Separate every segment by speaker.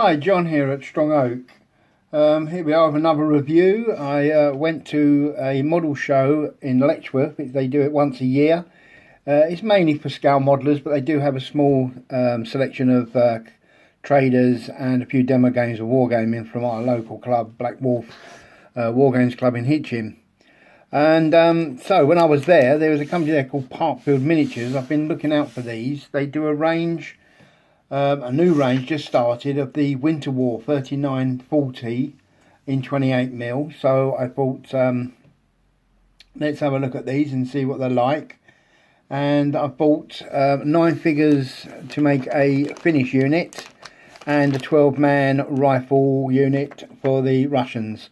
Speaker 1: Hi, John here at Strong Oak. Here we are with another review. I went to a model show in Letchworth. They do it once a year. It's mainly for scale modelers, but they do have a small selection of traders and a few demo games of wargaming from our local club, Black Wolf Wargames Club in Hitchin. And so when I was there was a company there called Parkfield Miniatures. I've been looking out for these. They do a range. A new range just started of the Winter War 3940 in 28mm. So I thought let's have a look at these and see what they're like. And I bought 9 figures to make a Finnish unit and a 12-man rifle unit for the Russians.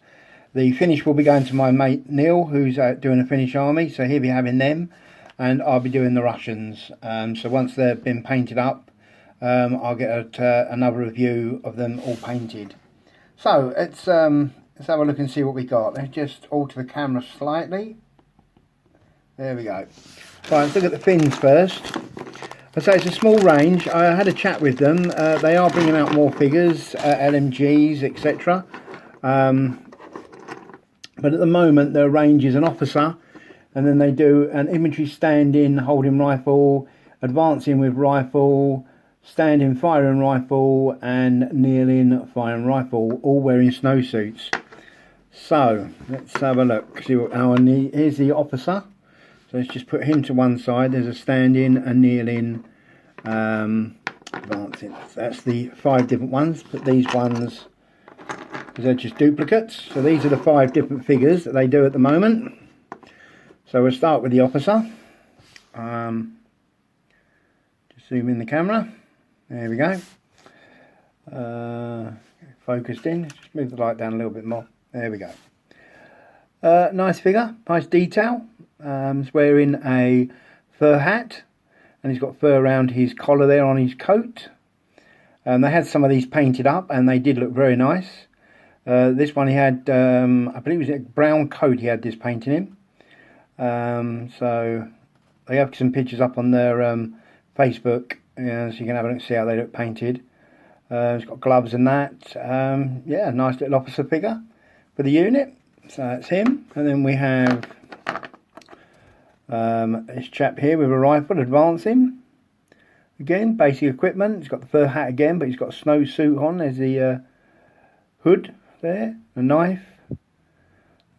Speaker 1: The Finnish will be going to my mate Neil, who's doing a Finnish army, so he'll be having them, and I'll be doing the Russians. So once they've been painted up, I'll get another review of them all painted. So let's have a look and see what we got. Let's just alter the camera slightly. There we go. Right, let's look at the fins first. I say it's a small range. I had a chat with them. They are bringing out more figures, LMGs, etc. But at the moment their range is an officer, and then they do an infantry stand-in holding rifle, advancing with rifle, standing firing rifle, and kneeling firing rifle, all wearing snowsuits. So let's have a look. See what here's the officer. So let's just put him to one side. There's a standing, a kneeling, advancing. So that's the 5 different ones. But these ones, they're just duplicates. So these are the 5 different figures that they do at the moment. So we'll start with the officer. Just zoom in the camera. There we go. Focused in. Just move the light down a little bit more. There we go. Nice figure, nice detail. He's wearing a fur hat, and he's got fur around his collar there on his coat. They had some of these painted up, and they did look very nice. This one he had, I believe it was a brown coat he had this painting in. So they have some pictures up on their Facebook. Yeah, so you can have a look and see how they look painted. It's got gloves and that. Yeah, nice little officer figure for the unit. So that's him. And then we have this chap here with a rifle advancing. Again, basic equipment. He's got the fur hat again, but he's got a snow suit on. There's the hood there, a knife.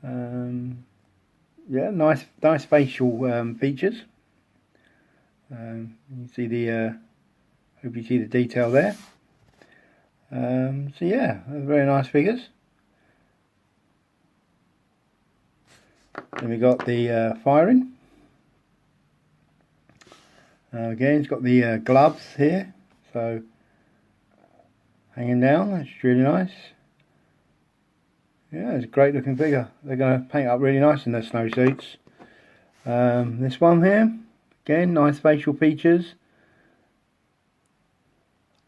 Speaker 1: Yeah, nice facial features. You see the hope you see the detail there. So yeah, very nice figures. Then we got the firing. Again, it's got the gloves here, so hanging down. That's really nice. Yeah, it's a great looking figure. They're going to paint up really nice in their snowsuits. This one here. Again, nice facial features.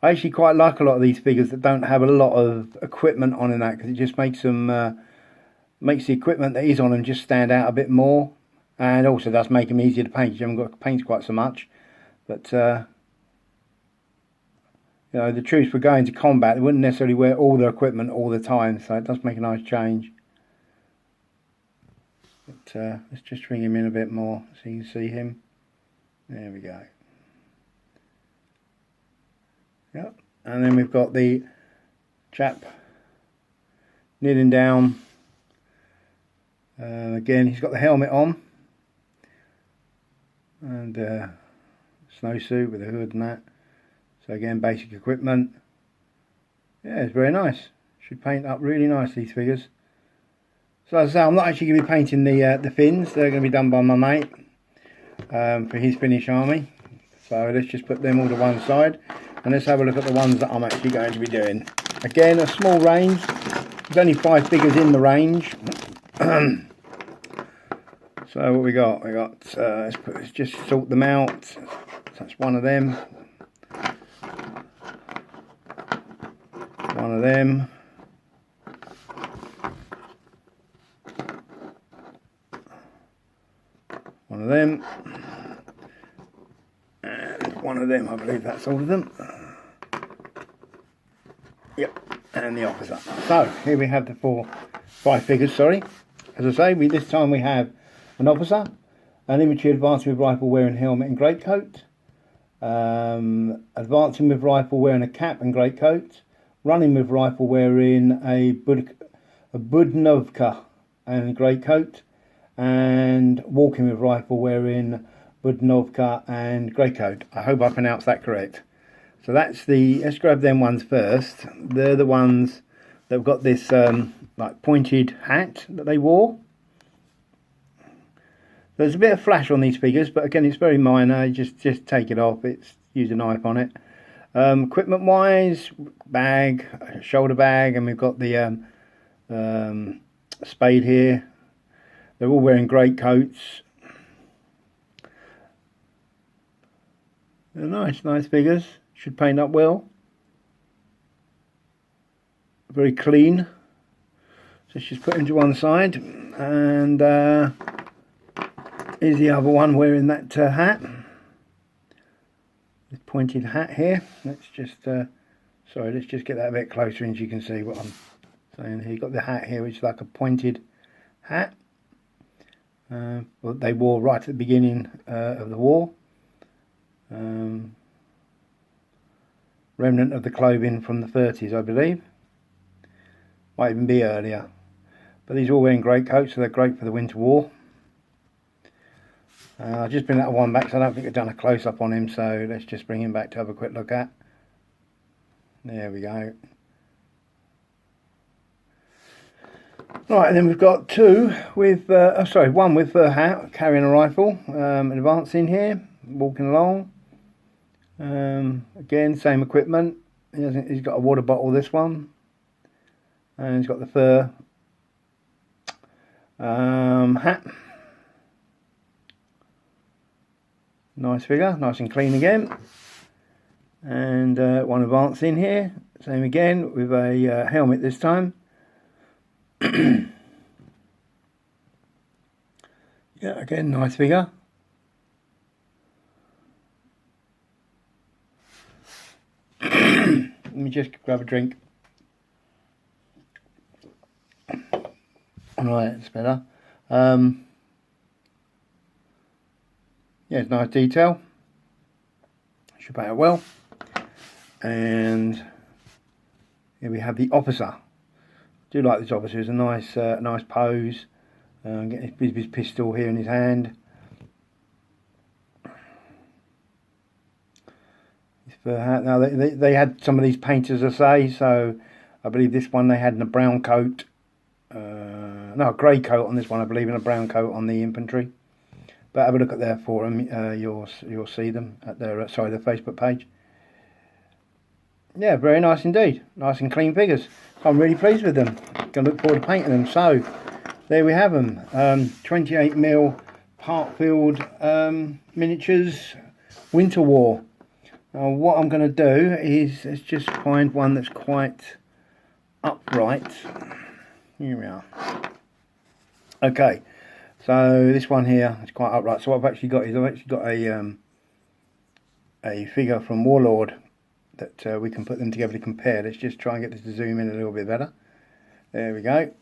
Speaker 1: I actually quite like a lot of these figures that don't have a lot of equipment on in that, because it just makes them makes the equipment that is on them just stand out a bit more, and also does make them easier to paint. You haven't got to paint quite so much. But you know, the troops were going to combat. They wouldn't necessarily wear all their equipment all the time, so it does make a nice change. But let's just bring him in a bit more so you can see him. There we go. Yep. And then we've got the chap kneeling down. Again, he's got the helmet on, and snowsuit with a hood and that. So again, basic equipment. Yeah, it's very nice. Should paint up really nice, these figures. So as I say, I'm not actually going to be painting the fins. They're going to be done by my mate for his Finnish army. So let's just put them all to one side, and let's have a look at the ones that I'm actually going to be doing. Again, a small range. There's only 5 figures in the range. So what we got? Let's just sort them out. So that's one of them. One of them. One of them. And one of them, I believe that's all of them. Yep. and the officer. So here we have the five figures, sorry. As I say, this time we have an officer, an infantry advancing with rifle wearing helmet and greatcoat, advancing with rifle wearing a cap and greatcoat, running with rifle wearing a budnovka and greatcoat, and walking with rifle wearing budnovka and greatcoat. I hope I pronounced that correct. So let's grab them ones first. They're the ones that have got this like pointed hat that they wore. There's a bit of flash on these figures, but again it's very minor. Just take it off. Use a knife on it. Equipment wise, bag, shoulder bag, and we've got the spade here. They're all wearing great coats. They're nice figures. Should paint up well. Very clean. So let's just put him to one side. And here's the other one wearing that hat. This pointed hat here. Let's just let's just get that a bit closer and you can see what I'm saying here. You've got the hat here, which is like a pointed hat. Well, they wore right at the beginning of the war. Remnant of the clothing from the 30s, I believe. Might even be earlier. But these are all wearing great coats, so they're great for the winter war. I've just been that one back, so I don't think I've done a close-up on him, so let's just bring him back to have a quick look at. There we go. Right, and then we've got two with, one with a hat, carrying a rifle, advancing here, walking along. Again, same equipment. He's got a water bottle, this one, and he's got the fur hat. Nice figure, nice and clean again. And one advancing here, same again, with a helmet this time. Yeah, again, nice figure. Let me just grab a drink. Alright, it's better. Yeah, it's nice detail. Should paint it well. And here we have the officer. I do like this officer. It's a nice pose. Getting his pistol here in his hand. Now they had some of these paints, as I say, so I believe this one they had in a brown coat, no, a grey coat on this one, I believe, and a brown coat on the infantry. But have a look at their forum, you'll see them at their their Facebook page. Yeah, very nice indeed, nice and clean figures. I'm really pleased with them. Gonna look forward to painting them. So there we have them, 28mm Parkfield miniatures, Winter War. Now what I'm going to do is let's just find one that's quite upright. Here we are. Okay, so this one here is quite upright. So what I've actually got is a figure from Warlord that we can put them together to compare. Let's just try and get this to zoom in a little bit better. There we go.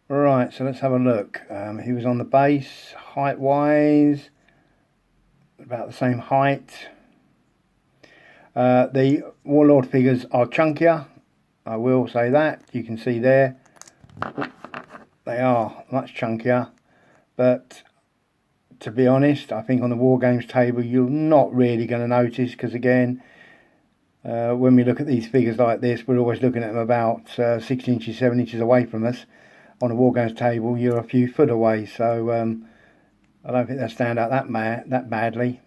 Speaker 1: Right, so let's have a look. He was on the base, height wise, about the same height. The Warlord figures are chunkier, I will say that. You can see there they are much chunkier, but to be honest, I think on the War Games table you're not really going to notice, because again, when we look at these figures like this, we're always looking at them about 6 inches, 7 inches away from us. On a War Games table you're a few foot away, so I don't think they'll stand out that badly.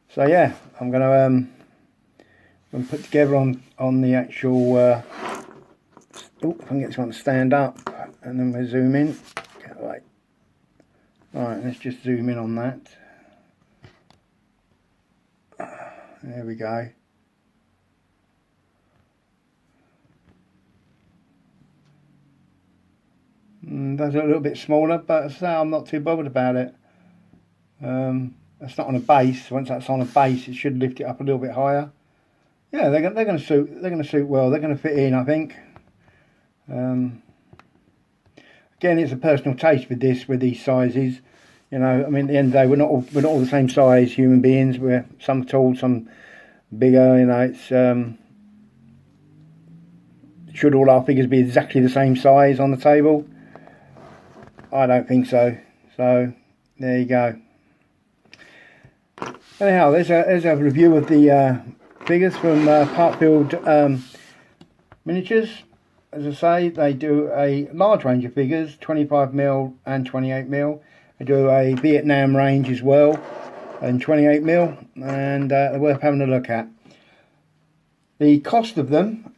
Speaker 1: So yeah, I'm going to put together on the actual. If I can get this one to stand up, and then we'll zoom in. Right, let's just zoom in on that. There we go. That's a little bit smaller, but as I say, I'm not too bothered about it. That's not on a base. Once that's on a base, it should lift it up a little bit higher. yeah, they're going to suit well. They're going to fit in, I think. Again, it's a personal taste with these sizes. You know, I mean, at the end of the day, we're not all the same size human beings. We're some tall, some bigger. You know, it's should all our figures be exactly the same size on the table? I don't think so. So there you go. Anyhow, there's a review of the figures from Parkfield Miniatures. As I say, they do a large range of figures, 25mm and 28mm. They do a Vietnam range as well, and 28mm, and they're worth having a look at. The cost of them,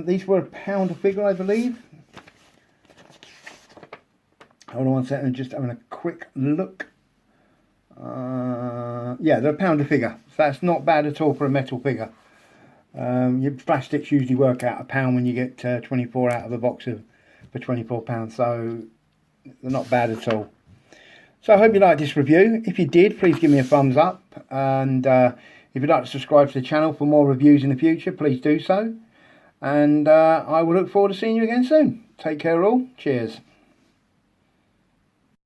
Speaker 1: these were £1 a figure, I believe. Hold on one second, I'm just having a quick look. Yeah, they're £1 a figure, so that's not bad at all for a metal figure. Your plastics usually work out £1 when you get 24 out of a box for £24, so they're not bad at all. So I hope you liked this review. If you did, please give me a thumbs up, and if you'd like to subscribe to the channel for more reviews in the future, please do so. And I will look forward to seeing you again soon. Take care all. Cheers.